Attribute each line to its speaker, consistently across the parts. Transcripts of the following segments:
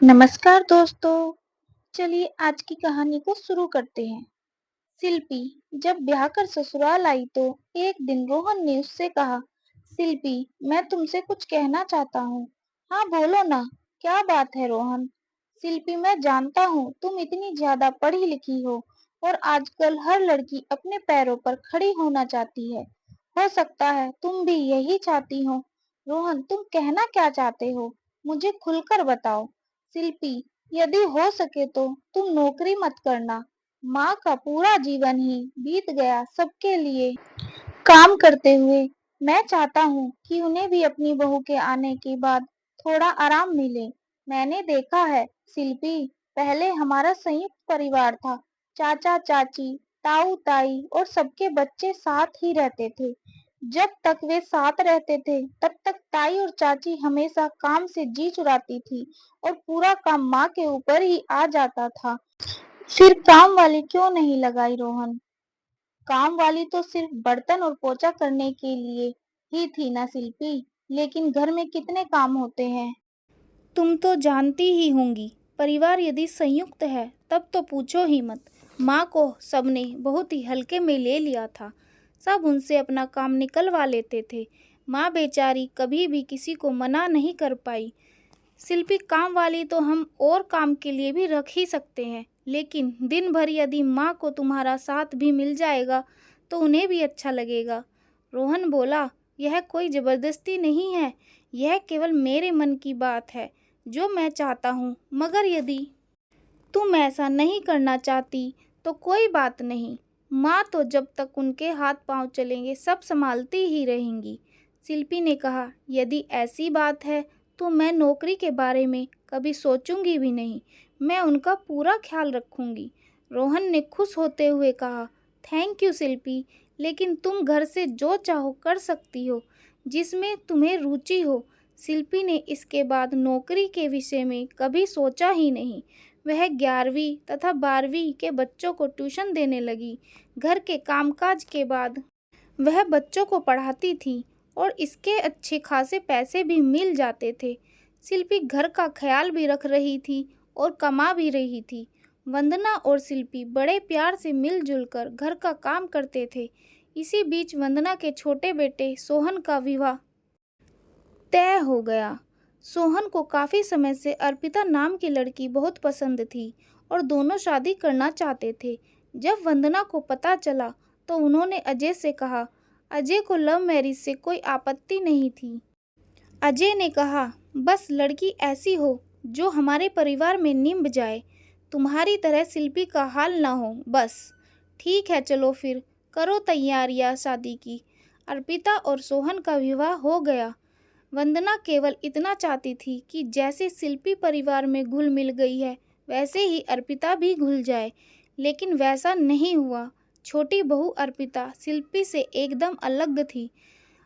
Speaker 1: नमस्कार दोस्तों। चलिए आज की कहानी को शुरू करते हैं। शिल्पी जब ब्याह कर ससुराल आई तो एक दिन रोहन ने उससे कहा, शिल्पी मैं तुमसे कुछ कहना चाहता हूँ। हाँ बोलो ना, क्या बात है रोहन। शिल्पी मैं जानता हूँ तुम इतनी ज्यादा पढ़ी लिखी हो और आजकल हर लड़की अपने पैरों पर खड़ी होना चाहती है। हो सकता है तुम भी यही चाहती हो। रोहन तुम कहना क्या चाहते हो, मुझे खुलकर बताओ। शिल्पी यदि हो सके तो तुम नौकरी मत करना। माँ का पूरा जीवन ही बीत गया सबके लिए काम करते हुए। मैं चाहता हूँ कि उन्हें भी अपनी बहू के आने के बाद थोड़ा आराम मिले। मैंने देखा है शिल्पी, पहले हमारा संयुक्त परिवार था। चाचा चाची, ताऊ ताई और सबके बच्चे साथ ही रहते थे। जब तक वे साथ रहते थे तब तक ताई और चाची हमेशा काम से जी चुराती थी और पूरा काम माँ के ऊपर ही आ जाता था। फिर काम वाली क्यों नहीं लगाई रोहन। काम वाली तो सिर्फ बर्तन और पोछा करने के लिए ही थी ना शिल्पी। लेकिन घर में कितने काम होते हैं।
Speaker 2: तुम तो जानती ही होंगी, परिवार यदि संयुक्त है तब तो पूछो ही मत। माँ को सबने बहुत ही हल्के में ले लिया था। सब उनसे अपना काम निकलवा लेते थे। माँ बेचारी कभी भी किसी को मना नहीं कर पाई। शिल्पी काम वाली तो हम और काम के लिए भी रख ही सकते हैं, लेकिन दिन भर यदि माँ को तुम्हारा साथ भी मिल जाएगा तो उन्हें भी अच्छा लगेगा। रोहन बोला, यह कोई ज़बरदस्ती नहीं है, यह केवल मेरे मन की बात है जो मैं चाहता हूँ। मगर यदि तुम ऐसा नहीं करना चाहती तो कोई बात नहीं। माँ तो जब तक उनके हाथ पांव चलेंगे सब संभालती ही रहेंगी। शिल्पी ने कहा, यदि ऐसी बात है तो मैं नौकरी के बारे में कभी सोचूंगी भी नहीं। मैं उनका पूरा ख्याल रखूंगी। रोहन ने खुश होते हुए कहा, थैंक यू शिल्पी, लेकिन तुम घर से जो चाहो कर सकती हो, जिसमें तुम्हें रुचि हो। शिल्पी ने इसके बाद नौकरी के विषय में कभी सोचा ही नहीं। वह 11वीं तथा 12वीं के बच्चों को ट्यूशन देने लगी। घर के कामकाज के बाद वह बच्चों को पढ़ाती थी और इसके अच्छे खासे पैसे भी मिल जाते थे। शिल्पी घर का ख्याल भी रख रही थी और कमा भी रही थी। वंदना और शिल्पी बड़े प्यार से मिलजुल कर घर का काम करते थे। इसी बीच वंदना के छोटे बेटे सोहन का विवाह तय हो गया। सोहन को काफ़ी समय से अर्पिता नाम की लड़की बहुत पसंद थी और दोनों शादी करना चाहते थे। जब वंदना को पता चला तो उन्होंने अजय से कहा। अजय को लव मैरिज से कोई आपत्ति नहीं थी। अजय ने कहा, बस लड़की ऐसी हो जो हमारे परिवार में निभ जाए, तुम्हारी तरह शिल्पी का हाल ना हो बस। ठीक है, चलो फिर करो तैयारियां शादी की। अर्पिता और सोहन का विवाह हो गया। वंदना केवल इतना चाहती थी कि जैसे शिल्पी परिवार में घुल मिल गई है वैसे ही अर्पिता भी घुल जाए, लेकिन वैसा नहीं हुआ। छोटी बहू अर्पिता शिल्पी से एकदम अलग थी।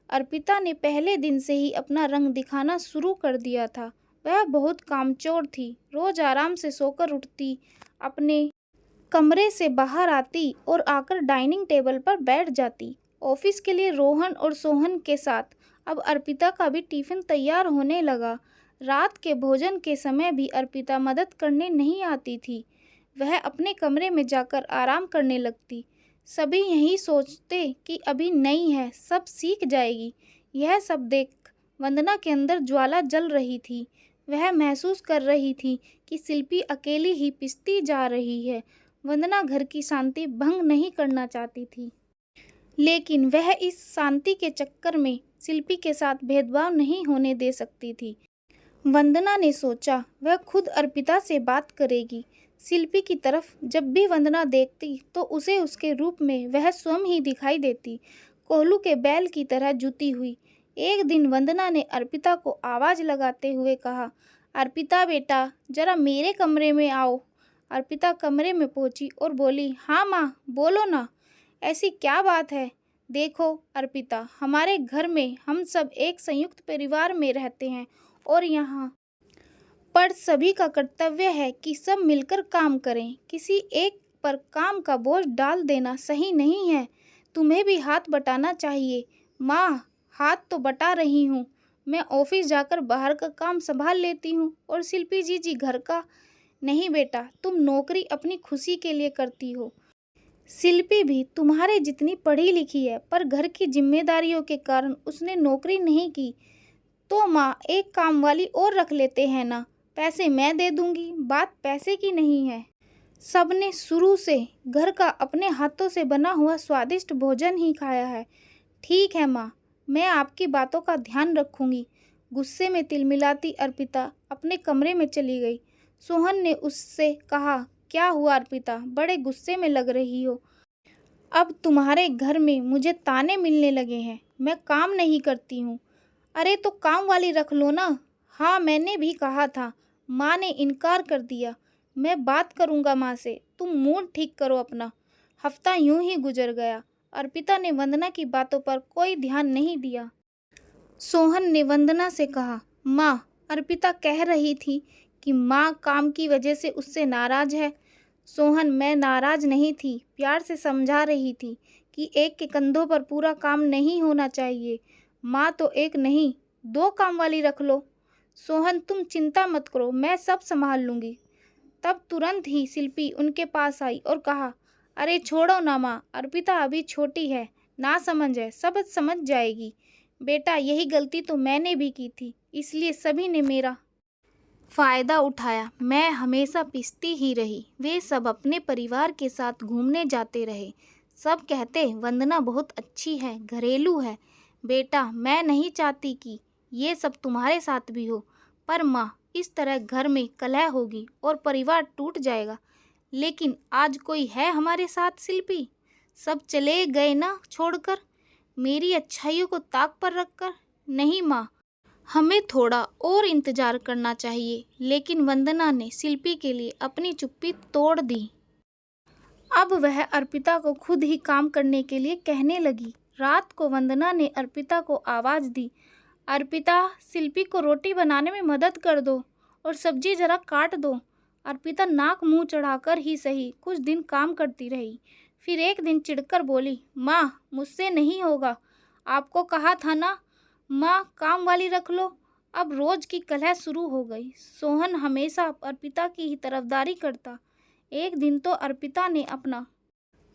Speaker 2: अर्पिता ने पहले दिन से ही अपना रंग दिखाना शुरू कर दिया था। वह बहुत कामचोर थी। रोज आराम से सोकर उठती, अपने कमरे से बाहर आती और आकर डाइनिंग टेबल पर बैठ जाती। ऑफिस के लिए रोहन और सोहन के साथ अब अर्पिता का भी टिफिन तैयार होने लगा। रात के भोजन के समय भी अर्पिता मदद करने नहीं आती थी। वह अपने कमरे में जाकर आराम करने लगती। सभी यही सोचते कि अभी नई है, सब सीख जाएगी। यह सब देख वंदना के अंदर ज्वाला जल रही थी। वह महसूस कर रही थी कि शिल्पी अकेली ही पिसती जा रही है। वंदना घर की शांति भंग नहीं करना चाहती थी, लेकिन वह इस शांति के चक्कर में शिल्पी के साथ भेदभाव नहीं होने दे सकती थी। वंदना ने सोचा वह खुद अर्पिता से बात करेगी। शिल्पी की तरफ जब भी वंदना देखती तो उसे उसके रूप में वह स्वयं ही दिखाई देती, कोहलू के बैल की तरह जुती हुई। एक दिन वंदना ने अर्पिता को आवाज़ लगाते हुए कहा, अर्पिता बेटा जरा मेरे कमरे में आओ। अर्पिता कमरे में पहुंची और बोली, हाँ माँ बोलो ना, ऐसी क्या बात है। देखो अर्पिता, हमारे घर में हम सब एक संयुक्त परिवार में रहते हैं और यहाँ पर सभी का कर्तव्य है कि सब मिलकर काम करें। किसी एक पर काम का बोझ डाल देना सही नहीं है। तुम्हें भी हाथ बटाना चाहिए। माँ हाथ तो बटा रही हूँ, मैं ऑफिस जाकर बाहर का काम संभाल लेती हूँ और शिल्पी जी घर का। नहीं बेटा, तुम नौकरी अपनी खुशी के लिए करती हो। शिल्पी भी तुम्हारे जितनी पढ़ी लिखी है, पर घर की जिम्मेदारियों के कारण उसने नौकरी नहीं की। तो माँ, एक काम वाली और रख लेते हैं ना, पैसे मैं दे दूंगी। बात पैसे की नहीं है। सबने शुरू से घर का अपने हाथों से बना हुआ स्वादिष्ट भोजन ही खाया है। ठीक है माँ, मैं आपकी बातों का ध्यान रखूंगी। गुस्से में तिलमिलाती अर्पिता अपने कमरे में चली गई। सोहन ने उससे कहा, क्या हुआ अर्पिता, बड़े गुस्से में लग रही हो। अब तुम्हारे घर में मुझे ताने मिलने लगे हैं, मैं काम नहीं करती हूँ। अरे तो काम वाली रख लो ना। हाँ, मैंने भी कहा था, माँ ने इनकार कर दिया। मैं बात करूँगा माँ से, तुम मूड ठीक करो अपना। हफ्ता यूं ही गुजर गया। अर्पिता ने वंदना की बातों पर कोई ध्यान नहीं दिया। सोहन ने वंदना से कहा, माँ, अर्पिता कह रही थी कि माँ काम की वजह से उससे नाराज है। सोहन, मैं नाराज नहीं थी, प्यार से समझा रही थी कि एक के कंधों पर पूरा काम नहीं होना चाहिए। माँ तो एक नहीं, 2 काम वाली रख लो। सोहन, तुम चिंता मत करो, मैं सब संभाल लूँगी। तब तुरंत ही शिल्पी उनके पास आई और कहा, अरे छोड़ो ना माँ, अर्पिता अभी छोटी है, ना समझ है, सब समझ जाएगी। बेटा, यही गलती तो मैंने भी की थी, इसलिए सभी ने मेरा फ़ायदा उठाया। मैं हमेशा पिसती ही रही। वे सब अपने परिवार के साथ घूमने जाते रहे। सब कहते वंदना बहुत अच्छी है, घरेलू है। बेटा, मैं नहीं चाहती कि ये सब तुम्हारे साथ भी हो, पर माँ, इस तरह घर में कलह होगी और परिवार टूट जाएगा। लेकिन आज कोई है हमारे साथ शिल्पी? सब चले गए ना छोड़कर, मेरी अच्छाइयों को ताक पर रखकर? नहीं माँ, हमें थोड़ा और इंतजार करना चाहिए। लेकिन वंदना ने शिल्पी के लिए अपनी चुप्पी तोड़ दी। अब वह अर्पिता को खुद ही काम करने के लिए कहने लगी। रात को वंदना ने अर्पिता को आवाज़ दी, अर्पिता, शिल्पी को रोटी बनाने में मदद कर दो और सब्जी जरा काट दो। अर्पिता नाक मुंह चढ़ाकर ही सही कुछ दिन काम करती रही। फिर एक दिन चिढ़कर बोली, माँ, मुझसे नहीं होगा, आपको कहा था ना। माँ, काम वाली रख लो। अब रोज की कलह शुरू हो गई। सोहन हमेशा अर्पिता की ही तरफदारी करता। एक दिन तो अर्पिता ने अपना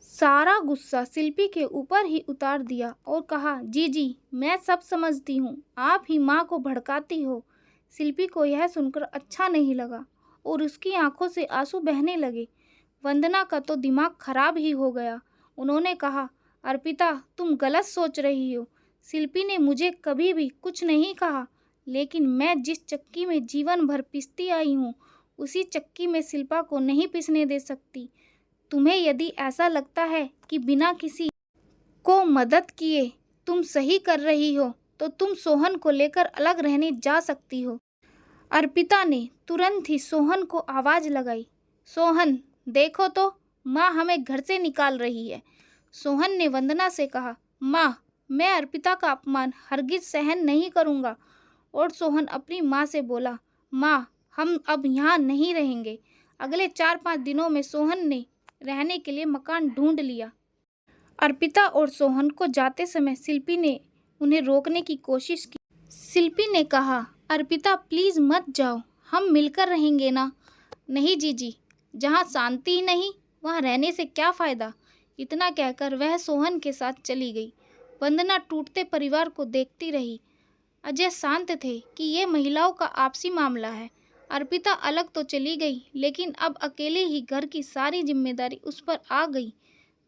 Speaker 2: सारा गुस्सा शिल्पी के ऊपर ही उतार दिया और कहा, जी, मैं सब समझती हूँ, आप ही माँ को भड़काती हो। शिल्पी को यह सुनकर अच्छा नहीं लगा और उसकी आंखों से आंसू बहने लगे। वंदना का तो दिमाग खराब ही हो गया। उन्होंने कहा, अर्पिता, तुम गलत सोच रही हो। शिल्पी ने मुझे कभी भी कुछ नहीं कहा, लेकिन मैं जिस चक्की में जीवन भर पिसती आई हूँ, उसी चक्की में शिल्पा को नहीं पिसने दे सकती। तुम्हें यदि ऐसा लगता है कि बिना किसी को मदद किए तुम सही कर रही हो, तो तुम सोहन को लेकर अलग रहने जा सकती हो। अर्पिता ने तुरंत ही सोहन को आवाज़ लगाई, सोहन, देखो तो, माँ हमें घर से निकाल रही है। सोहन ने वंदना से कहा, माँ, मैं अर्पिता का अपमान हरगिज सहन नहीं करूँगा। और सोहन अपनी माँ से बोला, माँ, हम अब यहाँ नहीं रहेंगे। अगले 4-5 दिनों में सोहन ने रहने के लिए मकान ढूंढ लिया। अर्पिता और सोहन को जाते समय शिल्पी ने उन्हें रोकने की कोशिश की। शिल्पी ने कहा, अर्पिता, प्लीज़ मत जाओ, हम मिलकर रहेंगे ना। नहीं जीजी, जहाँ शांति ही नहीं, वहाँ रहने से क्या फ़ायदा। इतना कहकर वह सोहन के साथ चली गई। वंदना टूटते परिवार को देखती रही। अजय शांत थे कि ये महिलाओं का आपसी मामला है। अर्पिता अलग तो चली गई, लेकिन अब अकेले ही घर की सारी जिम्मेदारी उस पर आ गई।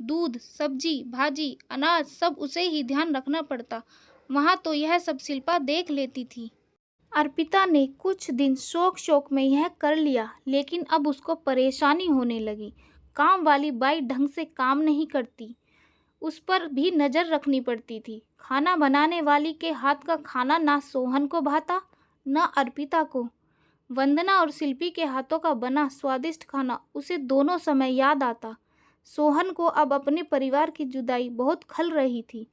Speaker 2: दूध, सब्जी, भाजी, अनाज सब उसे ही ध्यान रखना पड़ता। वहाँ तो यह सब शिल्पा देख लेती थी। अर्पिता ने कुछ दिन शौक में यह कर लिया, लेकिन अब उसको परेशानी होने लगी। काम वाली बाई ढंग से काम नहीं करती, उस पर भी नज़र रखनी पड़ती थी। खाना बनाने वाली के हाथ का खाना ना सोहन को भाता, ना अर्पिता को। वंदना और शिल्पी के हाथों का बना स्वादिष्ट खाना उसे दोनों समय याद आता। सोहन को अब अपने परिवार की जुदाई बहुत खल रही थी।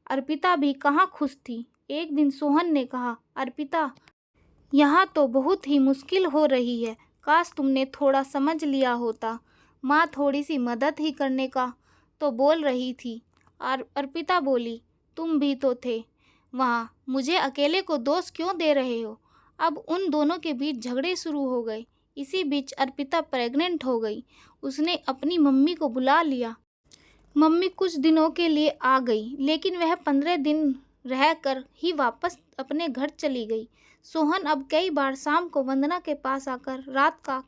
Speaker 2: अर्पिता भी कहाँ खुश थी। एक दिन सोहन ने कहा, अर्पिता, यहाँ तो बहुत ही मुश्किल हो रही है, काश तुमने थोड़ा समझ लिया होता। माँ थोड़ी सी मदद ही करने का तो बोल रही थी। और अर्पिता बोली, तुम भी तो थे। वहाँ मुझे अकेले को दोष क्यों दे रहे हो? अब उन दोनों के बीच झगड़े शुरू हो गए। इसी बीच अर्पिता प्रेग्नेंट हो गई। उसने अपनी मम्मी को बुला लिया। मम्मी कुछ दिनों के लिए आ गई, लेकिन वह 15 दिन रहकर ही वापस अपने घर चली गई। सोहन अब कई बार शाम को वंदना के पास आकर रात का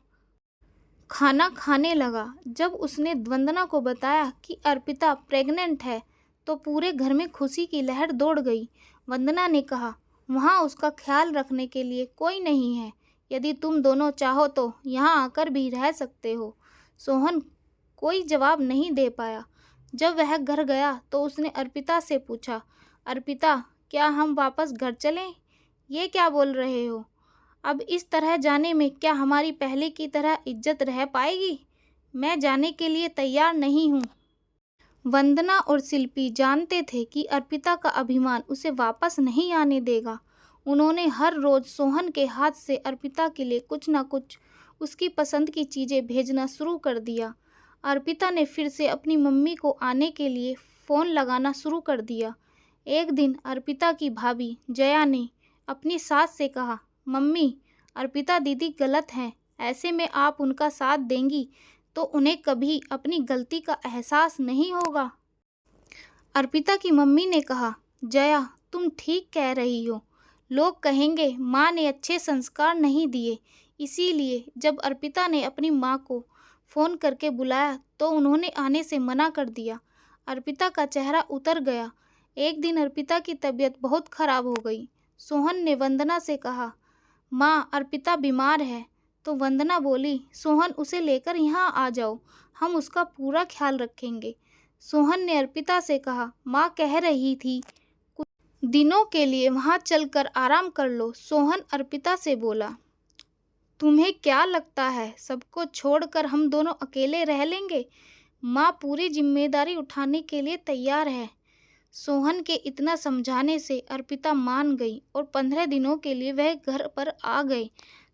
Speaker 2: खाना खाने लगा। जब उसने वंदना को बताया कि अर्पिता प्रेग्नेंट है, तो पूरे घर में खुशी की लहर दौड़ गई। वंदना ने कहा, वहाँ उसका ख्याल रखने के लिए कोई नहीं है। यदि तुम दोनों चाहो तो यहाँ आकर भी रह सकते हो। सोहन कोई जवाब नहीं दे पाया। जब वह घर गया तो उसने अर्पिता से पूछा, अर्पिता, क्या हम वापस घर चलें? ये क्या बोल रहे हो? अब इस तरह जाने में क्या हमारी पहले की तरह इज्जत रह पाएगी? मैं जाने के लिए तैयार नहीं हूँ। वंदना और शिल्पी जानते थे कि अर्पिता का अभिमान उसे वापस नहीं आने देगा। उन्होंने हर रोज़ सोहन के हाथ से अर्पिता के लिए कुछ न कुछ उसकी पसंद की चीज़ें भेजना शुरू कर दिया। अर्पिता ने फिर से अपनी मम्मी को आने के लिए फ़ोन लगाना शुरू कर दिया। एक दिन अर्पिता की भाभी जया ने अपनी सास से कहा, मम्मी, अर्पिता दीदी गलत हैं। ऐसे में आप उनका साथ देंगी तो उन्हें कभी अपनी गलती का एहसास नहीं होगा। अर्पिता की मम्मी ने कहा, जया, तुम ठीक कह रही हो। लोग कहेंगे माँ ने अच्छे संस्कार नहीं दिए। इसीलिए जब अर्पिता ने अपनी माँ को फ़ोन करके बुलाया तो उन्होंने आने से मना कर दिया। अर्पिता का चेहरा उतर गया। एक दिन अर्पिता की तबीयत बहुत खराब हो गई। सोहन ने वंदना से कहा, माँ, अर्पिता बीमार है। तो वंदना बोली, सोहन, उसे लेकर यहाँ आ जाओ, हम उसका पूरा ख्याल रखेंगे। सोहन ने अर्पिता से कहा, माँ कह रही थी कुछ दिनों के लिए वहाँ चलकर आराम कर लो। सोहन अर्पिता से बोला, तुम्हें क्या लगता है सबको छोड़कर हम दोनों अकेले रह लेंगे? माँ पूरी जिम्मेदारी उठाने के लिए तैयार है। सोहन के इतना समझाने से अर्पिता मान गई और 15 दिनों के लिए वह घर पर आ गए।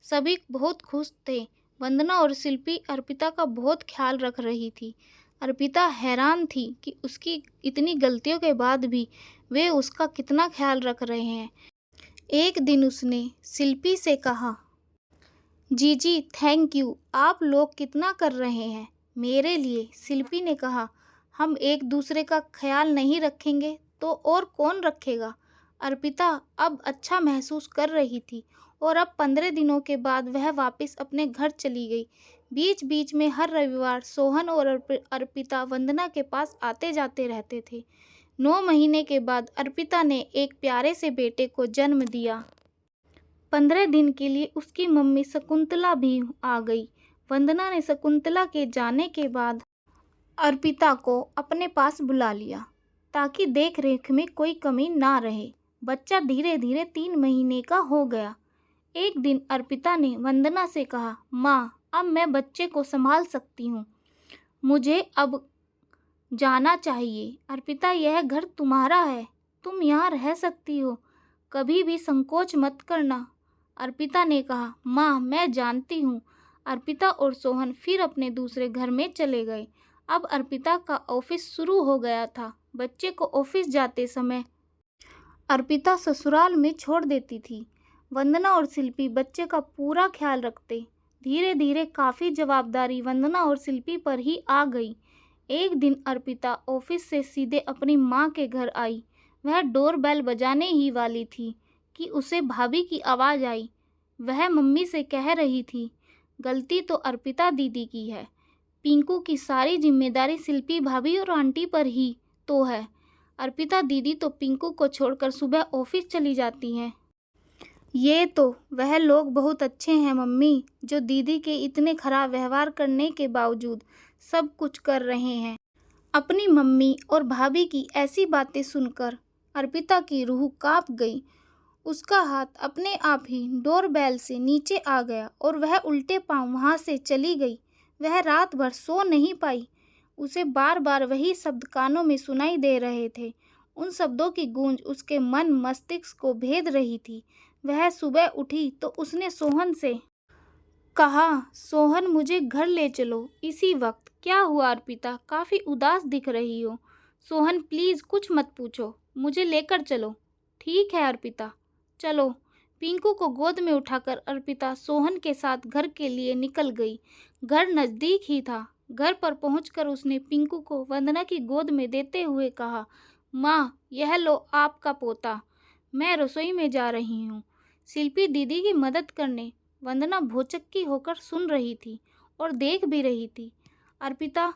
Speaker 2: सभी बहुत खुश थे। वंदना और शिल्पी अर्पिता का बहुत ख्याल रख रही थी। अर्पिता हैरान थी कि उसकी इतनी गलतियों के बाद भी वे उसका कितना ख्याल रख रहे हैं। एक दिन उसने शिल्पी से कहा, जीजी, थैंक यू, आप लोग कितना कर रहे हैं मेरे लिए। शिल्पी ने कहा, हम एक दूसरे का ख्याल नहीं रखेंगे तो और कौन रखेगा। अर्पिता अब अच्छा महसूस कर रही थी और अब 15 दिनों के बाद वह वापस अपने घर चली गई। बीच बीच में हर रविवार सोहन और अर्पिता वंदना के पास आते जाते रहते थे। 9 महीने के बाद अर्पिता ने एक प्यारे से बेटे को जन्म दिया। 15 दिन के लिए उसकी मम्मी शकुंतला भी आ गई। वंदना ने शकुंतला के जाने के बाद अर्पिता को अपने पास बुला लिया ताकि देख रेख में कोई कमी ना रहे। बच्चा धीरे धीरे 3 महीने का हो गया। एक दिन अर्पिता ने वंदना से कहा, माँ, अब मैं बच्चे को संभाल सकती हूँ, मुझे अब जाना चाहिए। अर्पिता, यह घर तुम्हारा है, तुम यहाँ रह सकती हो, कभी भी संकोच मत करना। अर्पिता ने कहा, माँ, मैं जानती हूँ। अर्पिता और सोहन फिर अपने दूसरे घर में चले गए। अब अर्पिता का ऑफिस शुरू हो गया था। बच्चे को ऑफिस जाते समय अर्पिता ससुराल में छोड़ देती थी। वंदना और शिल्पी बच्चे का पूरा ख्याल रखते। धीरे धीरे काफ़ी जवाबदारी वंदना और शिल्पी पर ही आ गई। एक दिन अर्पिता ऑफिस से सीधे अपनी माँ के घर आई। वह डोर बेल बजाने ही वाली थी कि उसे भाभी की आवाज़ आई। वह मम्मी से कह रही थी, गलती तो अर्पिता दीदी की है, पिंकू की सारी जिम्मेदारी शिल्पी भाभी और आंटी पर ही तो है। अर्पिता दीदी तो पिंकू को छोड़कर सुबह ऑफिस चली जाती हैं। ये तो वह लोग बहुत अच्छे हैं मम्मी, जो दीदी के इतने खराब व्यवहार करने के बावजूद सब कुछ कर रहे हैं। अपनी मम्मी और भाभी की ऐसी बातें सुनकर अर्पिता की रूह कांप गई। उसका हाथ अपने आप ही डोर बेल से नीचे आ गया और वह उल्टे पांव वहाँ से चली गई। वह रात भर सो नहीं पाई। उसे बार बार वही शब्द कानों में सुनाई दे रहे थे। उन शब्दों की गूंज उसके मन मस्तिष्क को भेद रही थी। वह सुबह उठी तो उसने सोहन से कहा, सोहन, मुझे घर ले चलो इसी वक्त। क्या हुआ अर्पिता, काफ़ी उदास दिख रही हो। सोहन, प्लीज़ कुछ मत पूछो, मुझे लेकर चलो। ठीक है अर्पिता, चलो। पिंकू को गोद में उठाकर अर्पिता सोहन के साथ घर के लिए निकल गई। घर नज़दीक ही था। घर पर पहुंचकर उसने पिंकू को वंदना की गोद में देते हुए कहा, माँ, यह लो आपका पोता। मैं रसोई में जा रही हूँ शिल्पी दीदी की मदद करने। वंदना भौचक्की होकर सुन रही थी और देख भी रही थी। अर्पिता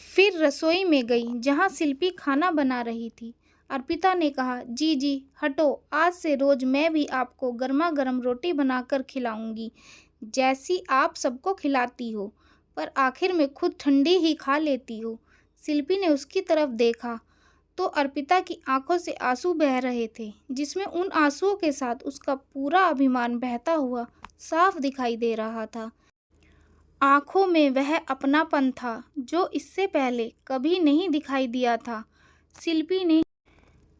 Speaker 2: फिर रसोई में गई जहाँ शिल्पी खाना बना रही थी। अर्पिता ने कहा, जी जी हटो, आज से रोज मैं भी आपको गर्मा गर्म रोटी बनाकर खिलाऊंगी, जैसी आप सबको खिलाती हो, पर आखिर में खुद ठंडी ही खा लेती हो। शिल्पी ने उसकी तरफ देखा तो अर्पिता की आंखों से आंसू बह रहे थे, जिसमें उन आंसुओं के साथ उसका पूरा अभिमान बहता हुआ साफ दिखाई दे रहा था। आंखों में वह अपनापन था जो इससे पहले कभी नहीं दिखाई दिया था। शिल्पी ने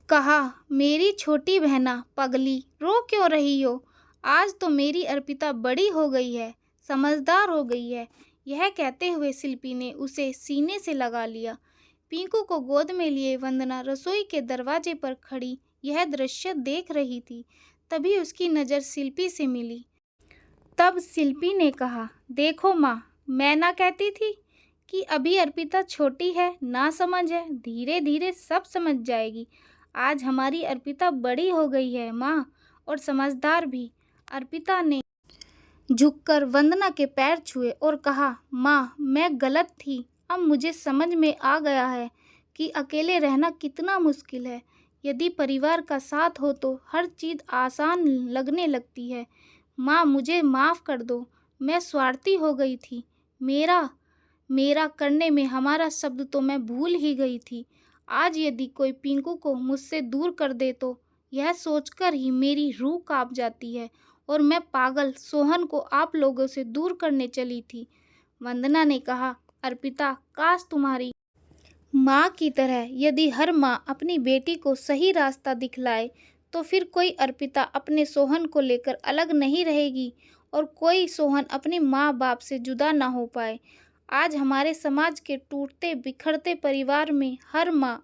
Speaker 2: कहा, मेरी छोटी बहना पगली, रो क्यों रही हो? आज तो मेरी अर्पिता बड़ी हो गई है, समझदार हो गई है। यह कहते हुए शिल्पी ने उसे सीने से लगा लिया। पिंकू को गोद में लिए वंदना रसोई के दरवाजे पर खड़ी यह दृश्य देख रही थी। तभी उसकी नज़र शिल्पी से मिली। तब शिल्पी ने कहा, देखो माँ, मैं ना कहती थी कि अभी अर्पिता छोटी है, ना समझ है, धीरे धीरे सब समझ जाएगी। आज हमारी अर्पिता बड़ी हो गई है माँ, और समझदार भी। अर्पिता ने झुककर वंदना के पैर छुए और कहा, माँ, मैं गलत थी। अब मुझे समझ में आ गया है कि अकेले रहना कितना मुश्किल है। यदि परिवार का साथ हो तो हर चीज़ आसान लगने लगती है। माँ, मुझे माफ़ कर दो, मैं स्वार्थी हो गई थी। मेरा मेरा करने में हमारा शब्द तो मैं भूल ही गई थी। आज यदि कोई पिंकू को मुझसे दूर कर दे तो यह सोचकर ही मेरी रूह कांप जाती है, और मैं पागल सोहन को आप लोगों से दूर करने चली थी। वंदना ने कहा, अर्पिता, काश तुम्हारी माँ की तरह यदि हर माँ अपनी बेटी को सही रास्ता दिखलाए तो फिर कोई अर्पिता अपने सोहन को लेकर अलग नहीं रहेगी, और कोई सोहन अपने माँ बाप से जुदा ना हो पाए। आज हमारे समाज के टूटते बिखरते परिवार में हर माँ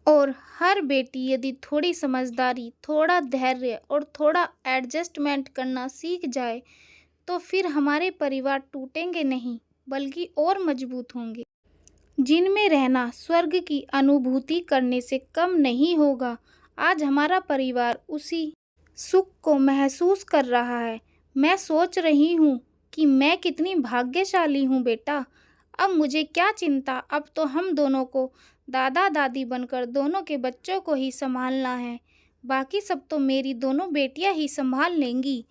Speaker 2: और हर बेटी यदि थोड़ी समझदारी, थोड़ा धैर्य और थोड़ा एडजस्टमेंट करना सीख जाए तो फिर हमारे परिवार टूटेंगे नहीं, बल्कि और मजबूत होंगे, जिनमें रहना स्वर्ग की अनुभूति करने से कम नहीं होगा। आज हमारा परिवार उसी सुख को महसूस कर रहा है। मैं सोच रही हूँ कि मैं कितनी भाग्यशाली हूँ बेटा। अब मुझे क्या चिंता, अब तो हम दोनों को दादा दादी बनकर दोनों के बच्चों को ही संभालना है। बाकी सब तो मेरी दोनों बेटियां ही संभाल लेंगी।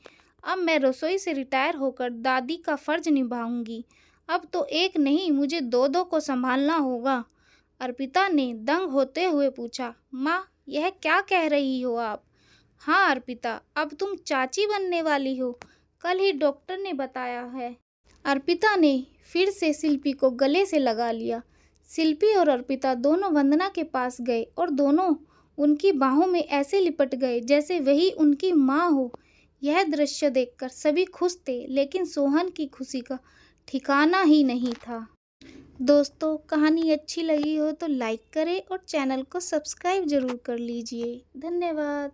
Speaker 2: अब मैं रसोई से रिटायर होकर दादी का फर्ज निभाऊंगी। अब तो एक नहीं, मुझे दो दो को संभालना होगा। अर्पिता ने दंग होते हुए पूछा, माँ, यह क्या कह रही हो आप? हाँ अर्पिता, अब तुम चाची बनने वाली हो, कल ही डॉक्टर ने बताया है। अर्पिता ने फिर से शिल्पी को गले से लगा लिया। शिल्पी और अर्पिता दोनों वंदना के पास गए और दोनों उनकी बाहों में ऐसे लिपट गए जैसे वही उनकी माँ हो। यह दृश्य देखकर सभी खुश थे, लेकिन सोहन की खुशी का ठिकाना ही नहीं था। दोस्तों, कहानी अच्छी लगी हो तो लाइक करें और चैनल को सब्सक्राइब जरूर कर लीजिए। धन्यवाद।